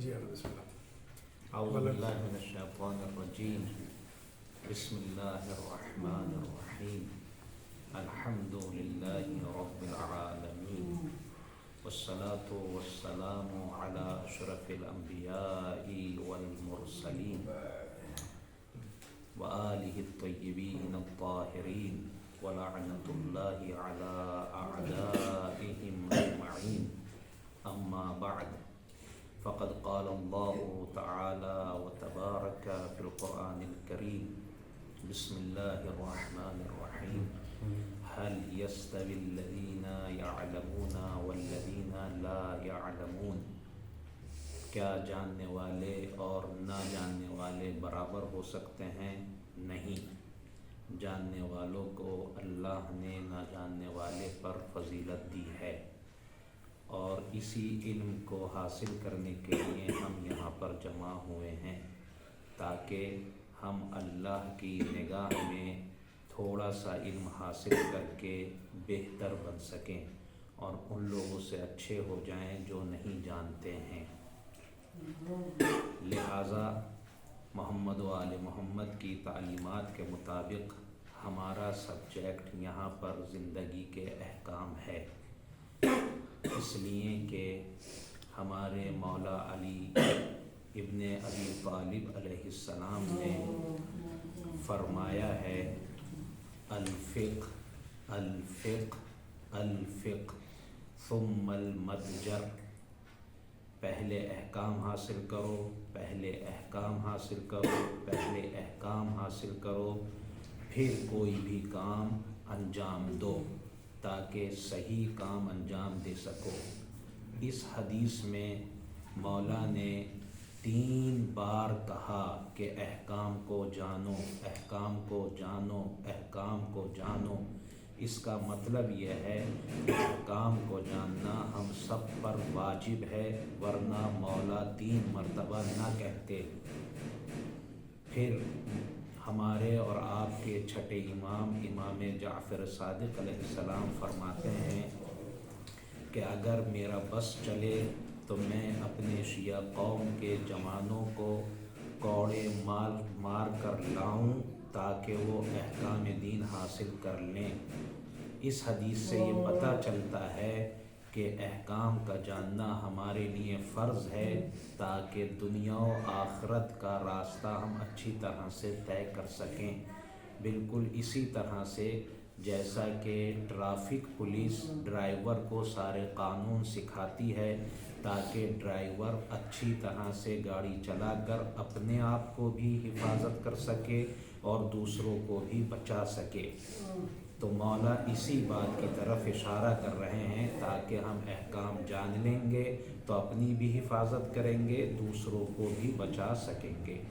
جی بسم اللہ۔ اعوذ باللہ من الشیطان الرجیم، بسم اللہ الرحمن الرحیم، الحمد للہ رب العالمین، والصلاة والسلام علی اشرف الانبیاء والمرسلین وآلہ الطیبین الطاہرین ولعنۃ اللہ علی اعدائہم اجمعین، اما بعد فقد قال اللہ تعالی وتبارک فی القرآن الکریم، بسم اللہ الرحمن الرحیم، هل يستوي الذین یعلمون والذین لا یعلمون، کیا جاننے والے اور نہ جاننے والے برابر ہو سکتے ہیں؟ نہیں، جاننے والوں کو اللہ نے نہ جاننے والے پر فضیلت دی ہے، اور اسی علم کو حاصل کرنے کے لیے ہم یہاں پر جمع ہوئے ہیں تاکہ ہم اللہ کی نگاہ میں تھوڑا سا علم حاصل کر کے بہتر بن سکیں اور ان لوگوں سے اچھے ہو جائیں جو نہیں جانتے ہیں۔ لہٰذا محمد و آل محمد کی تعلیمات کے مطابق ہمارا سبجیکٹ یہاں پر زندگی کے احکام ہے، اس لیے کہ ہمارے مولا علی ابن ابی طالب علیہ السلام نے فرمایا ہے الفقہ الفقہ الفقہ ثم المتجر، پہلے احکام حاصل کرو، پہلے احکام حاصل کرو، پہلے احکام حاصل کرو، پھر کوئی بھی کام انجام دو تاکہ صحیح کام انجام دے سکو۔ اس حدیث میں مولا نے 3 بار کہا کہ احکام کو جانو، احکام کو جانو، احکام کو جانو۔ اس کا مطلب یہ ہے کہ احکام کو جاننا ہم سب پر واجب ہے، ورنہ مولا 3 مرتبہ نہ کہتے۔ پھر ہمارے اور آپ کے چھٹے امام جعفر صادق علیہ السلام فرماتے ہیں کہ اگر میرا بس چلے تو میں اپنے شیعہ قوم کے جوانوں کو کوڑے مار کر لاؤں تاکہ وہ احکام دین حاصل کر لیں۔ اس حدیث سے یہ پتہ چلتا ہے کہ احکام کا جاننا ہمارے لیے فرض ہے تاکہ دنیا و آخرت کا راستہ ہم اچھی طرح سے طے کر سکیں۔ بالکل اسی طرح سے جیسا کہ ٹریفک پولیس ڈرائیور کو سارے قانون سکھاتی ہے تاکہ ڈرائیور اچھی طرح سے گاڑی چلا کر اپنے آپ کو بھی حفاظت کر سکے اور دوسروں کو بھی بچا سکے، تو مولا اسی بات کی طرف اشارہ کر رہے ہیں تاکہ ہم احکام جان لیں گے تو اپنی بھی حفاظت کریں گے، دوسروں کو بھی بچا سکیں گے۔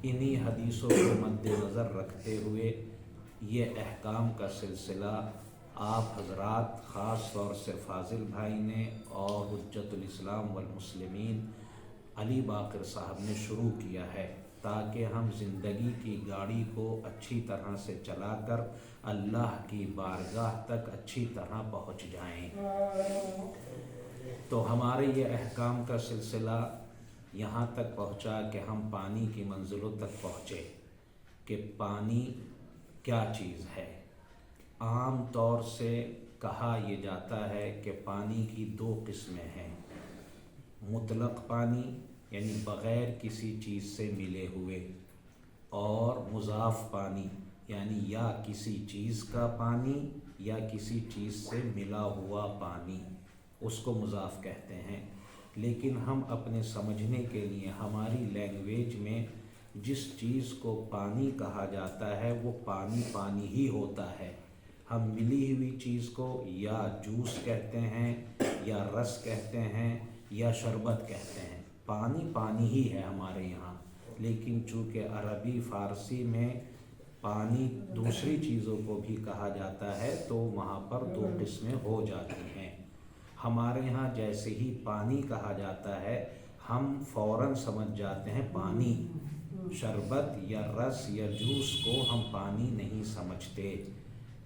انہی حدیثوں کو مد نظر رکھتے ہوئے یہ احکام کا سلسلہ آپ حضرات خاص طور سے فاضل بھائی نے اور حجت الاسلام والمسلمین علی باقر صاحب نے شروع کیا ہے تاکہ ہم زندگی کی گاڑی کو اچھی طرح سے چلا کر اللہ کی بارگاہ تک اچھی طرح پہنچ جائیں۔ تو ہمارے یہ احکام کا سلسلہ یہاں تک پہنچا کہ ہم پانی کی منزلوں تک پہنچے کہ پانی کیا چیز ہے۔ عام طور سے کہا یہ جاتا ہے کہ پانی کی 2 قسمیں ہیں، مطلق پانی یعنی بغیر کسی چیز سے ملے ہوئے، اور مضاف پانی یعنی یا کسی چیز کا پانی یا کسی چیز سے ملا ہوا پانی، اس کو مضاف کہتے ہیں۔ لیکن ہم اپنے سمجھنے کے لیے ہماری لینگویج میں جس چیز کو پانی کہا جاتا ہے وہ پانی پانی ہی ہوتا ہے۔ ہم ملی ہوئی چیز کو یا جوس کہتے ہیں یا رس کہتے ہیں یا شربت کہتے ہیں، پانی پانی ہی ہے ہمارے یہاں۔ لیکن چونکہ عربی فارسی میں پانی دوسری چیزوں کو بھی کہا جاتا ہے تو وہاں پر 2 قسمیں ہو جاتی ہیں۔ ہمارے یہاں جیسے ہی پانی کہا جاتا ہے ہم فوراً سمجھ جاتے ہیں پانی، شربت یا رس یا جوس کو ہم پانی نہیں سمجھتے،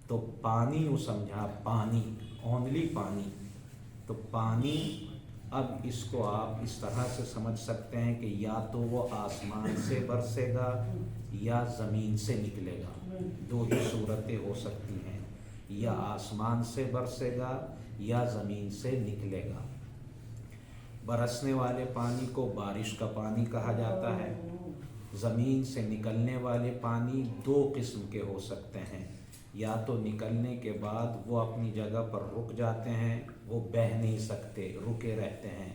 تو پانی وہ سمجھا، پانی اونلی پانی۔ تو پانی اب اس کو آپ اس طرح سے سمجھ سکتے ہیں کہ یا تو وہ آسمان سے برسے گا یا زمین سے نکلے گا، دو ہی صورتیں ہو سکتی ہیں، یا آسمان سے برسے گا یا زمین سے نکلے گا۔ برسنے والے پانی کو بارش کا پانی کہا جاتا ہے۔ زمین سے نکلنے والے پانی دو قسم کے ہو سکتے ہیں، یا تو نکلنے کے بعد وہ اپنی جگہ پر رک جاتے ہیں، وہ بہہ نہیں سکتے، رکے رہتے ہیں،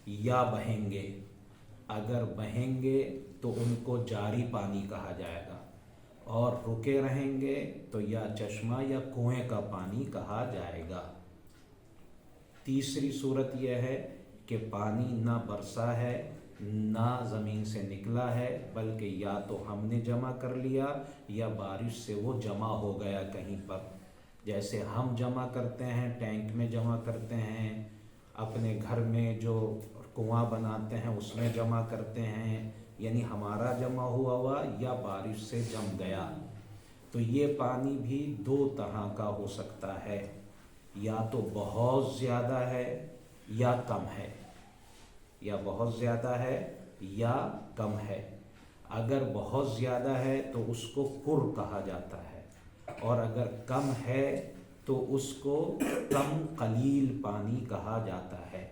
یا بہیں گے۔ اگر بہیں گے تو ان کو جاری پانی کہا جائے گا، اور رکے رہیں گے تو یا چشمہ یا کنویں کا پانی کہا جائے گا۔ تیسری صورت یہ ہے کہ پانی نہ برسا ہے نہ زمین سے نکلا ہے، بلکہ یا تو ہم نے جمع کر لیا یا بارش سے وہ جمع ہو گیا کہیں پر، جیسے ہم جمع کرتے ہیں، ٹینک میں جمع کرتے ہیں، اپنے گھر میں جو کنواں بناتے ہیں اس میں جمع کرتے ہیں، یعنی ہمارا جمع ہوا یا بارش سے جم گیا۔ تو یہ پانی بھی دو طرح کا ہو سکتا ہے، یا تو بہت زیادہ ہے یا کم ہے، یا بہت زیادہ ہے یا کم ہے۔ اگر بہت زیادہ ہے تو اس کو قر کہا جاتا ہے، اور اگر کم ہے تو اس کو کم قلیل پانی کہا جاتا ہے۔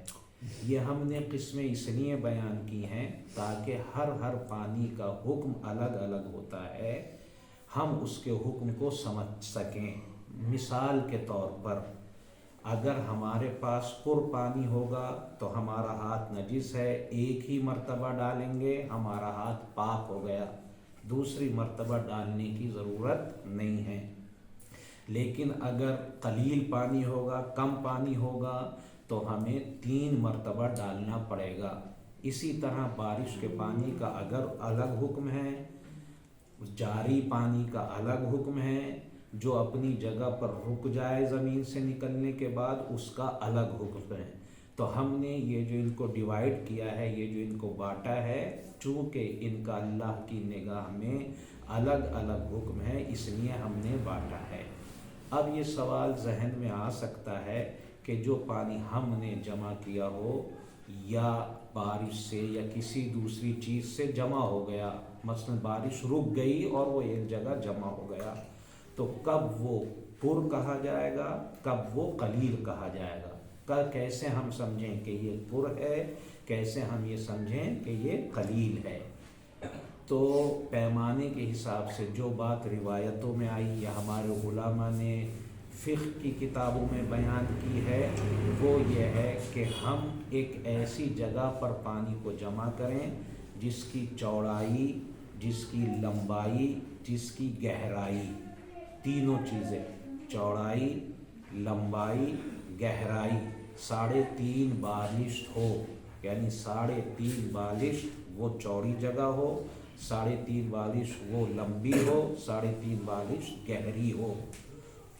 یہ ہم نے قسمیں اس لیے بیان کی ہیں تاکہ ہر پانی کا حکم الگ الگ ہوتا ہے، ہم اس کے حکم کو سمجھ سکیں۔ مثال کے طور پر اگر ہمارے پاس قر پانی ہوگا تو ہمارا ہاتھ نجس ہے، ایک ہی مرتبہ ڈالیں گے ہمارا ہاتھ پاک ہو گیا، دوسری مرتبہ ڈالنے کی ضرورت نہیں ہے۔ لیکن اگر قلیل پانی ہوگا، کم پانی ہوگا، تو ہمیں 3 مرتبہ ڈالنا پڑے گا۔ اسی طرح بارش کے پانی کا اگر الگ حکم ہے، جاری پانی کا الگ حکم ہے، جو اپنی جگہ پر رک جائے زمین سے نکلنے کے بعد اس کا الگ حکم ہے۔ تو ہم نے یہ جو ان کو ڈیوائیڈ کیا ہے، یہ جو ان کو بانٹا ہے، چونکہ ان کا اللہ کی نگاہ میں الگ الگ حکم ہے اس لیے ہم نے بانٹا ہے۔ اب یہ سوال ذہن میں آ سکتا ہے کہ جو پانی ہم نے جمع کیا ہو یا بارش سے یا کسی دوسری چیز سے جمع ہو گیا، مثلا بارش رک گئی اور وہ ایک جگہ جمع ہو گیا، تو کب وہ قر کہا جائے گا، کب وہ قلیل کہا جائے گا؟ کیسے ہم سمجھیں کہ یہ قر ہے، کیسے ہم یہ سمجھیں کہ یہ قلیل ہے؟ تو پیمانے کے حساب سے جو بات روایتوں میں آئی یا ہمارے علماء نے فقہ کی کتابوں میں بیان کی ہے، وہ یہ ہے کہ ہم ایک ایسی جگہ پر پانی کو جمع کریں جس کی چوڑائی، جس کی لمبائی، جس کی گہرائی، تینوں چیزیں، چوڑائی، لمبائی، گہرائی 3.5 بالشت ہو، یعنی 3.5 بالشت وہ چوڑی جگہ ہو، 3.5 بالشت وہ لمبی ہو، 3.5 بالشت گہری ہو۔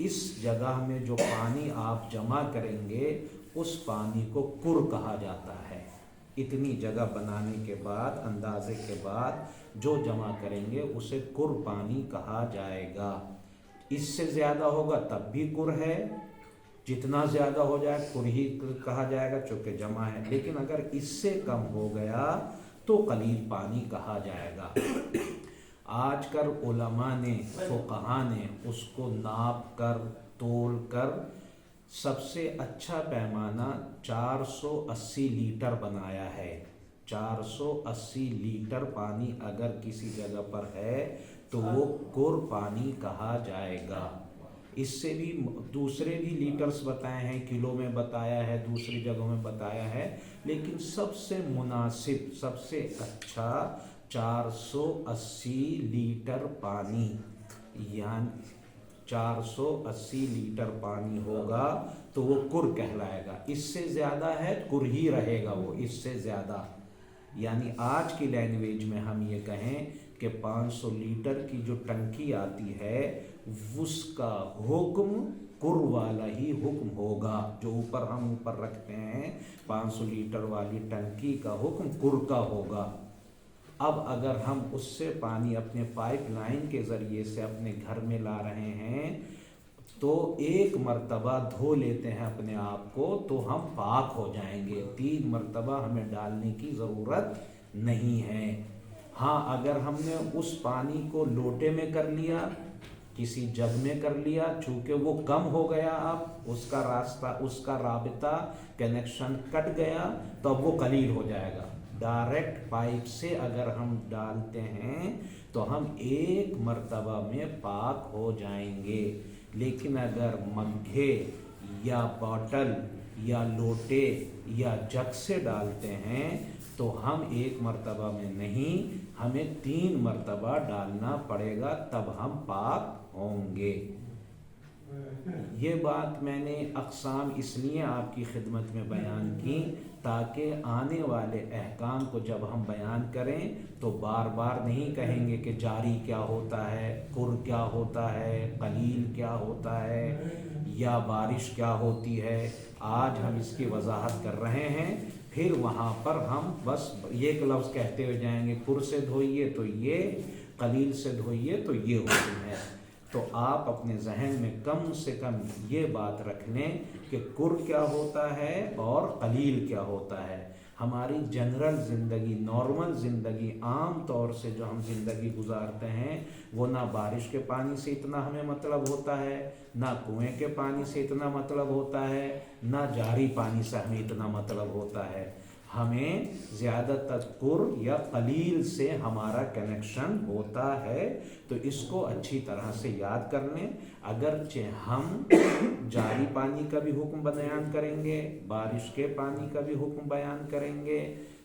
اس جگہ میں جو پانی آپ جمع کریں گے اس پانی کو قر کہا جاتا ہے۔ اتنی جگہ بنانے کے بعد، اندازے کے بعد جو جمع کریں گے اسے قر پانی کہا جائے گا۔ اس سے زیادہ ہوگا تب بھی قر ہے، جتنا زیادہ ہو جائے قر ہی کہا جائے گا چونکہ جمع ہے، لیکن اگر اس سے کم ہو گیا تو قلیل پانی کہا جائے گا۔ آج کل علماء نے، فقہاء نے اس کو ناپ کر، تول کر سب سے اچھا پیمانہ 480 لیٹر بنایا ہے۔ 480 لیٹر پانی اگر کسی جگہ پر ہے تو وہ قر پانی کہا جائے گا۔ اس سے بھی دوسرے بھی لیٹرز بتائے ہیں، کلو میں بتایا ہے، دوسری جگہوں میں بتایا ہے، لیکن سب سے مناسب، سب سے اچھا 480 لیٹر پانی، یعنی 480 لیٹر پانی ہوگا تو وہ قر کہلائے گا۔ اس سے زیادہ ہے قر ہی رہے گا، وہ اس سے زیادہ، یعنی آج کی لینگویج میں ہم یہ کہیں کہ 500 لیٹر کی جو ٹنکی آتی ہے اس کا حکم قر والا ہی حکم ہوگا، جو ہم اوپر رکھتے ہیں 500 لیٹر والی ٹنکی کا حکم قر کا ہوگا۔ اب اگر ہم اس سے پانی اپنے پائپ لائن کے ذریعے سے اپنے گھر میں لا رہے ہیں تو ایک مرتبہ دھو لیتے ہیں اپنے آپ کو تو ہم پاک ہو جائیں گے، 3 مرتبہ ہمیں ڈالنے کی ضرورت نہیں ہے۔ ہاں اگر ہم نے اس پانی کو لوٹے میں کر لیا، کسی جگ میں کر لیا، چونکہ وہ کم ہو گیا، اب اس کا راستہ، اس کا رابطہ، کنیکشن کٹ گیا، تو اب وہ قلیل ہو جائے گا۔ ڈائریکٹ پائپ سے اگر ہم ڈالتے ہیں تو ہم ایک مرتبہ میں پاک ہو جائیں گے، لیکن اگر مگھے یا باٹل یا لوٹے یا جگ سے ڈالتے ہیں تو ہم ایک مرتبہ میں نہیں، ہمیں 3 مرتبہ ڈالنا پڑے گا، تب ہم پاک ہوں گے۔ یہ بات میں نے اقسام اس لیے آپ کی خدمت میں بیان کی تاکہ آنے والے احکام کو جب ہم بیان کریں تو بار بار نہیں کہیں گے کہ جاری کیا ہوتا ہے، قر کیا ہوتا ہے، قلیل کیا ہوتا ہے، یا بارش کیا ہوتی ہے۔ آج ہم اس کی وضاحت کر رہے ہیں، پھر وہاں پر ہم بس ایک لفظ کہتے ہوئے جائیں گے، قر سے دھوئیے تو یہ، قلیل سے دھوئیے تو یہ حکم ہے۔ تو آپ اپنے ذہن میں کم سے کم یہ بات رکھ لیں کہ قر کیا ہوتا ہے اور قلیل کیا ہوتا ہے۔ ہماری جنرل زندگی، نارمل زندگی، عام طور سے جو ہم زندگی گزارتے ہیں، وہ نہ بارش کے پانی سے اتنا ہمیں مطلب ہوتا ہے، نہ کنویں کے پانی سے اتنا مطلب ہوتا ہے، نہ جاری پانی سے ہمیں اتنا مطلب ہوتا ہے۔ ہمیں زیادہ تر قر یا قلیل سے ہمارا کنیکشن ہوتا ہے، تو اس کو اچھی طرح سے یاد کر لیں۔ اگرچہ ہم جاری پانی کا بھی حکم بیان کریں گے، بارش کے پانی کا بھی حکم بیان کریں گے،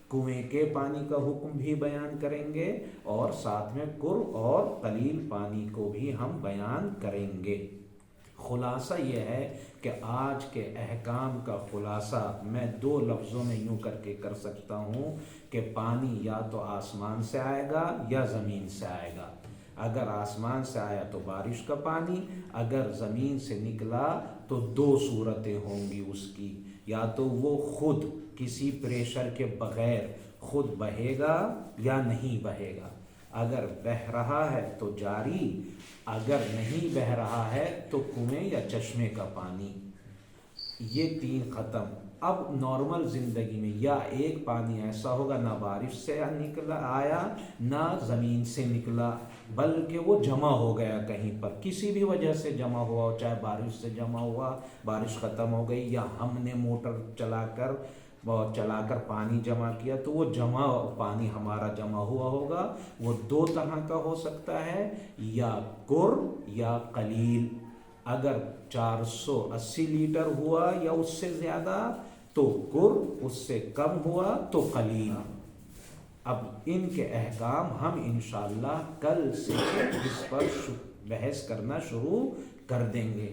کنویں کے پانی کا حکم بھی بیان کریں گے، اور ساتھ میں قر اور قلیل پانی کو بھی ہم بیان کریں گے۔ خلاصہ یہ ہے کہ آج کے احکام کا خلاصہ میں 2 لفظوں میں یوں کر کے کر سکتا ہوں کہ پانی یا تو آسمان سے آئے گا یا زمین سے آئے گا۔ اگر آسمان سے آیا تو بارش کا پانی، اگر زمین سے نکلا تو 2 صورتیں ہوں گی اس کی، یا تو وہ خود کسی پریشر کے بغیر خود بہے گا یا نہیں بہے گا۔ اگر بہہ رہا ہے تو جاری، اگر نہیں بہہ رہا ہے تو کنویں یا چشمے کا پانی۔ یہ 3 ختم۔ اب نارمل زندگی میں یا ایک پانی ایسا ہوگا نہ بارش سے نکلا آیا نہ زمین سے نکلا، بلکہ وہ جمع ہو گیا کہیں پر، کسی بھی وجہ سے جمع ہوا ہو، چاہے بارش سے جمع ہوا، بارش ختم ہو گئی، یا ہم نے موٹر چلا کر پانی جمع کیا تو وہ جمع پانی ہمارا جمع ہوا ہوگا۔ وہ 2 طرح کا ہو سکتا ہے، یا قر یا قلیل۔ اگر 480 لیٹر ہوا یا اس سے زیادہ تو قر، اس سے کم ہوا تو قلیل۔ اب ان کے احکام ہم انشاءاللہ کل سے اس پر بحث کرنا شروع کر دیں گے۔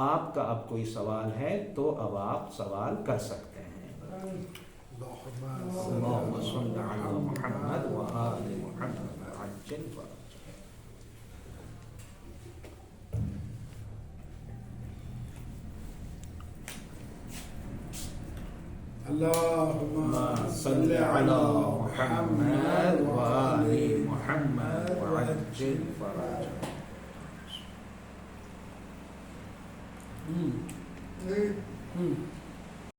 آپ کا اب کوئی سوال ہے تو اب آپ سوال کر سکتے ہیں۔ اللہم صل علی محمد و آل محمد عجل فرج۔ اللہم صل علی محمد و آل محمد وعجل فرج۔ صل